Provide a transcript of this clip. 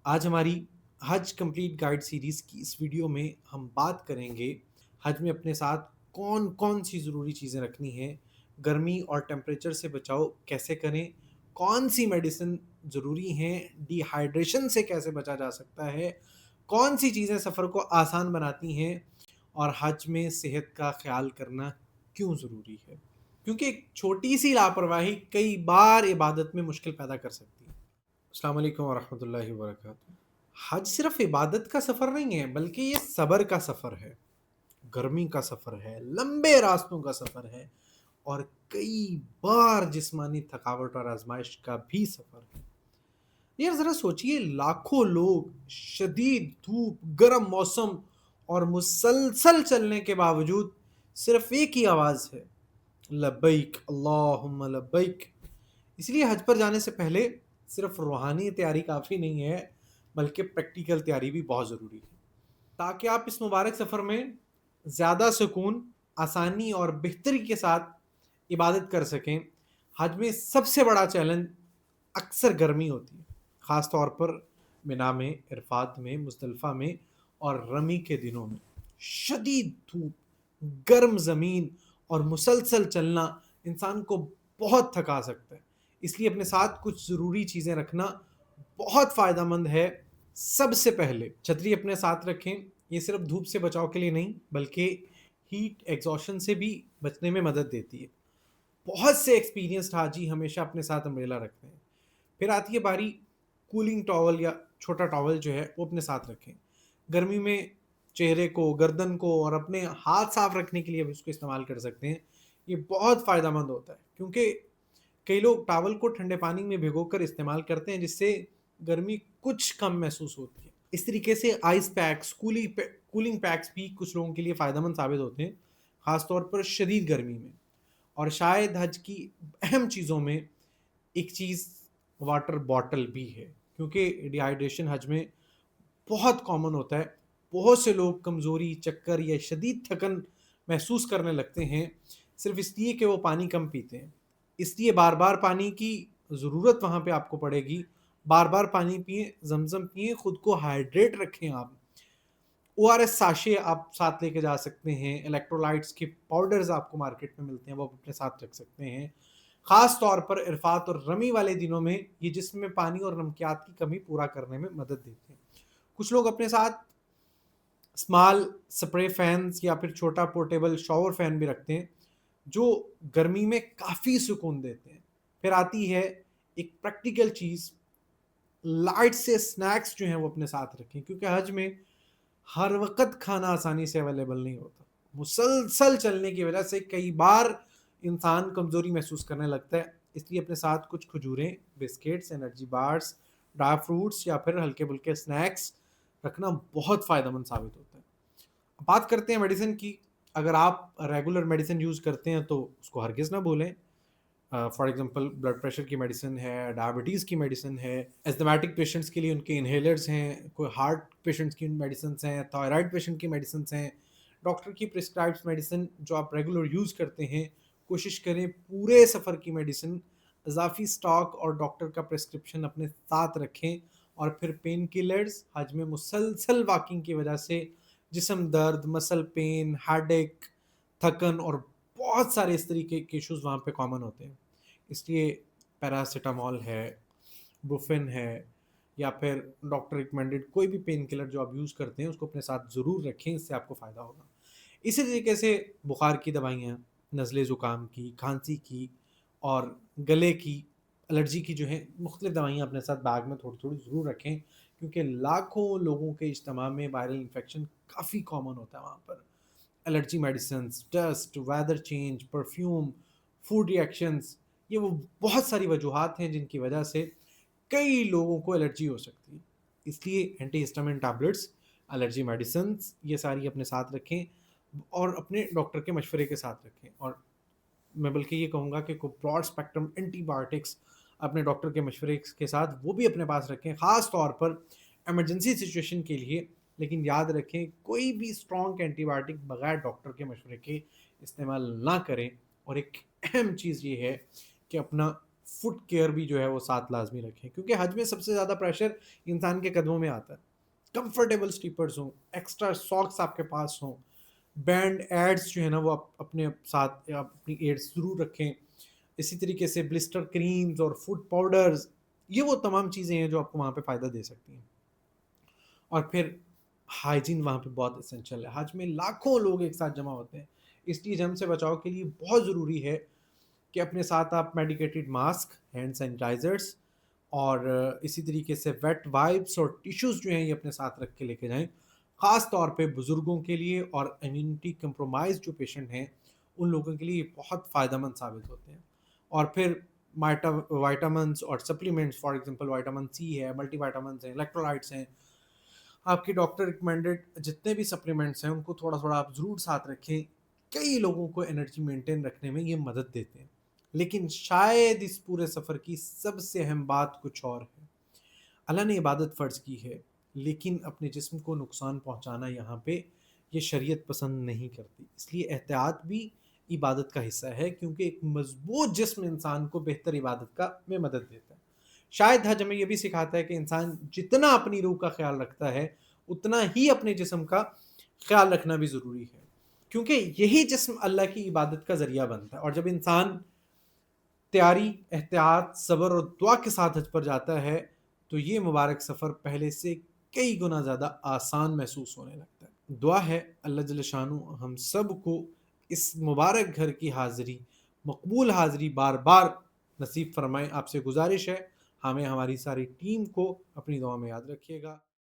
آج ہماری حج complete guide series کی اس ویڈیو میں ہم بات کریں گے حج میں اپنے ساتھ کون کون سی ضروری چیزیں رکھنی ہیں، گرمی اور ٹیمپریچر سے بچاؤ کیسے کریں، کون سی میڈیسن ضروری ہیں، ڈی ہائیڈریشن سے کیسے بچا جا سکتا ہے، کون سی چیزیں سفر کو آسان بناتی ہیں، اور حج میں صحت کا خیال کرنا کیوں ضروری ہے، کیونکہ ایک چھوٹی سی لاپرواہی کئی بار عبادت میں مشکل پیدا کر سکتی ہے۔ السلام علیکم ورحمۃ اللہ وبرکاتہ۔ حج صرف عبادت کا سفر نہیں ہے، بلکہ یہ صبر کا سفر ہے، گرمی کا سفر ہے، لمبے راستوں کا سفر ہے، اور کئی بار جسمانی تھکاوٹ اور آزمائش کا بھی سفر ہے۔ یہ ذرا سوچئے، لاکھوں لوگ شدید دھوپ، گرم موسم اور مسلسل چلنے کے باوجود صرف ایک ہی آواز ہے، لبیک اللہم لبیک۔ اس لیے حج پر جانے سے پہلے صرف روحانی تیاری کافی نہیں ہے، بلکہ پریکٹیکل تیاری بھی بہت ضروری ہے، تاکہ آپ اس مبارک سفر میں زیادہ سکون، آسانی اور بہتری کے ساتھ عبادت کر سکیں۔ حج میں سب سے بڑا چیلنج اکثر گرمی ہوتی ہے، خاص طور پر منا میں، عرفات میں، مزدلفہ میں اور رمی کے دنوں میں۔ شدید دھوپ، گرم زمین اور مسلسل چلنا انسان کو بہت تھکا سکتا ہے، اس لیے اپنے ساتھ کچھ ضروری چیزیں رکھنا بہت فائدہ مند ہے۔ سب سے پہلے چھتری اپنے ساتھ رکھیں، یہ صرف دھوپ سے بچاؤ کے لیے نہیں، بلکہ ہیٹ ایگزاشن سے بھی بچنے میں مدد دیتی ہے۔ بہت سے ایکسپیرینسڈ حاجی ہمیشہ اپنے ساتھ امبریلا رکھتے ہیں۔ پھر آتی ہے باری کولنگ ٹاول یا چھوٹا ٹاول جو ہے وہ اپنے ساتھ رکھیں۔ گرمی میں چہرے کو، گردن کو اور اپنے ہاتھ صاف رکھنے کے لیے بھی اس کو استعمال کر سکتے ہیں۔ یہ بہت فائدہ مند ہوتا ہے، کیونکہ کئی لوگ ٹاول کو ٹھنڈے پانی میں بھگو کر استعمال کرتے ہیں، جس سے گرمی کچھ کم محسوس ہوتی ہے۔ اس طریقے سے آئس پیکس، کولنگ پیکس بھی کچھ لوگوں کے لیے فائدہ مند ثابت ہوتے ہیں، خاص طور پر شدید گرمی میں۔ اور شاید حج کی اہم چیزوں میں ایک چیز واٹر باٹل بھی ہے، کیونکہ ڈی ہائیڈریشن حج میں بہت کامن ہوتا ہے۔ بہت سے لوگ کمزوری، چکر یا شدید تھکن محسوس کرنے لگتے ہیں، صرف اس لیے کہ وہ پانی کم پیتے ہیں۔ اس لیے بار بار پانی کی ضرورت وہاں پہ آپ کو پڑے گی۔ بار بار پانی پئیں، زمزم پئیں، خود کو ہائیڈریٹ رکھیں۔ آپ او آر ایس ساشے آپ ساتھ لے کے جا سکتے ہیں، الیکٹرولائٹس کے پاؤڈرز آپ کو مارکیٹ میں ملتے ہیں، وہ اپنے ساتھ رکھ سکتے ہیں۔ خاص طور پر عرفات اور رمی والے دنوں میں یہ جسم میں پانی اور نمکیات کی کمی پورا کرنے میں مدد دیتے ہیں۔ کچھ لوگ اپنے ساتھ اسمال سپرے فینز یا پھر چھوٹا پورٹیبل شاور فین بھی رکھتے ہیں، جو گرمی میں کافی سکون دیتے ہیں۔ پھر آتی ہے ایک پریکٹیکل چیز، لائٹ سے سنیکس جو ہیں وہ اپنے ساتھ رکھیں، کیونکہ حج میں ہر وقت کھانا آسانی سے اویلیبل نہیں ہوتا۔ مسلسل چلنے کی وجہ سے کئی بار انسان کمزوری محسوس کرنے لگتا ہے، اس لیے اپنے ساتھ کچھ کھجوریں، biscuits, energy bars, dry fruits یا پھر ہلکے پھلکے سنیکس رکھنا بہت فائدہ مند ثابت ہوتا ہے۔ بات کرتے ہیں میڈیسن کی۔ اگر آپ ریگولر میڈیسن یوز کرتے ہیں تو اس کو ہرگز نہ بھولیں۔ فار ایگزامپل بلڈ پریشر کی میڈیسن ہے، ڈائبٹیز کی میڈیسن ہے، ایزمیٹک پیشنٹس کے لیے ان کے انہیلرز ہیں، کوئی ہارٹ پیشنٹس کی میڈیسنس ہیں، تھائرائڈ پیشنٹ کی میڈیسنس ہیں۔ ڈاکٹر کی پرسکرائبڈ میڈیسن جو آپ ریگولر یوز کرتے ہیں، کوشش کریں پورے سفر کی میڈیسن اضافی سٹاک اور ڈاکٹر کا پرسکرپشن اپنے ساتھ رکھیں۔ اور پھر پین کلرز، حج میں مسلسل واکنگ کی وجہ سے جسم درد، مسل پین، ہیڈ ایک، تھکن اور بہت سارے اس طریقے کے ایشوز وہاں پہ کامن ہوتے ہیں، اس لیے پیراسیٹامول ہے، بروفن ہے، یا پھر ڈاکٹر ریکمینڈڈ کوئی بھی پین کلر جو آپ یوز کرتے ہیں اس کو اپنے ساتھ ضرور رکھیں، اس سے آپ کو فائدہ ہوگا۔ اسی طریقے سے بخار کی دوائیاں، نزلے زکام کی، کھانسی کی اور گلے کی، الرجی کی جو ہے مختلف دوائیاں اپنے ساتھ بیگ میں تھوڑی تھوڑی ضرور رکھیں، کیونکہ لاکھوں لوگوں کے اجتماع میں وائرل انفیکشن کافی کامن ہوتا ہے وہاں پر۔ Allergy medicines, dust, weather change, perfume, food reactions, یہ وہ بہت ساری وجوہات ہیں جن کی وجہ سے کئی لوگوں کو الرجی ہو سکتی ہے۔ اس لیے اینٹی ہسٹامن ٹیبلٹس، الرجی میڈیسنز، یہ ساری اپنے ساتھ رکھیں اور اپنے ڈاکٹر کے مشورے کے ساتھ رکھیں۔ اور میں بلکہ یہ کہوں گا کہ براڈ اسپیکٹرم اینٹی بایوٹکس اپنے ڈاکٹر کے مشورے کے ساتھ وہ بھی اپنے پاس رکھیں، خاص طور پر ایمرجنسی سچویشن کے لیے۔ لیکن یاد رکھیں کوئی بھی اسٹرانگ اینٹی بایوٹک بغیر ڈاکٹر کے مشورے کے استعمال نہ کریں۔ اور ایک اہم چیز یہ ہے کہ اپنا فٹ کیئر بھی جو ہے وہ ساتھ لازمی رکھیں، کیونکہ حج میں سب سے زیادہ پریشر انسان کے قدموں میں آتا ہے. کمفرٹیبل سلیپرز ہوں، ایکسٹرا ساکس آپ کے پاس ہوں، بینڈ ایڈز جو ہے نا وہ اپنے ساتھ اپنی ایڈز ضرور رکھیں. اسی طریقے سے بلسٹر کریمز اور فوڈ پاؤڈرز، یہ وہ تمام چیزیں ہیں جو آپ کو وہاں پہ فائدہ دے سکتی ہیں. اور پھر ہائیجین وہاں پہ بہت اسینشیل ہے. حج میں لاکھوں لوگ ایک ساتھ جمع ہوتے ہیں، اس لیے جرم سے بچاؤ کے لیے بہت ضروری ہے کہ اپنے ساتھ آپ میڈیکیٹڈ ماسک، ہینڈ سینیٹائزرس اور اسی طریقے سے ویٹ وائپس اور ٹیشوز جو ہیں یہ اپنے ساتھ رکھ کے لے کے جائیں، خاص طور پہ بزرگوں کے لیے اور امیونٹی کمپرومائز جو پیشنٹ ہیں ان لوگوں کے لیے یہ بہت فائدہ مند ثابت ہوتے ہیں. اور پھر وائٹامنس اور supplements, for example vitamin C ہے، ملٹی وائٹامنس ہیں، الیکٹرولائٹس ہیں، آپ کی ڈاکٹر ریکمینڈڈ جتنے بھی سپلیمنٹس ہیں ان کو تھوڑا تھوڑا آپ ضرور ساتھ رکھیں. کئی لوگوں کو انرجی مینٹین رکھنے میں یہ مدد دیتے ہیں. لیکن شاید اس پورے سفر کی سب سے اہم بات کچھ اور ہے. اللہ نے عبادت فرض کی ہے، لیکن اپنے جسم کو نقصان پہنچانا یہاں پہ یہ شریعت پسند نہیں کرتی. اس لیے احتیاط بھی عبادت کا حصہ ہے، کیونکہ ایک مضبوط جسم انسان کو بہتر عبادت کا میں مدد دیتا ہے. شاید حج ہمیں یہ بھی سکھاتا ہے کہ انسان جتنا اپنی روح کا خیال رکھتا ہے اتنا ہی اپنے جسم کا خیال رکھنا بھی ضروری ہے، کیونکہ یہی جسم اللہ کی عبادت کا ذریعہ بنتا ہے. اور جب انسان تیاری، احتیاط، صبر اور دعا کے ساتھ حج پر جاتا ہے تو یہ مبارک سفر پہلے سے کئی گنا زیادہ آسان محسوس ہونے لگتا ہے. دعا ہے اللہ جل شانہ ہم سب کو اس مبارک گھر کی حاضری، مقبول حاضری بار بار نصیب فرمائے. آپ سے گزارش ہے ہمیں ہماری ساری ٹیم کو اپنی دعا میں یاد رکھیے گا.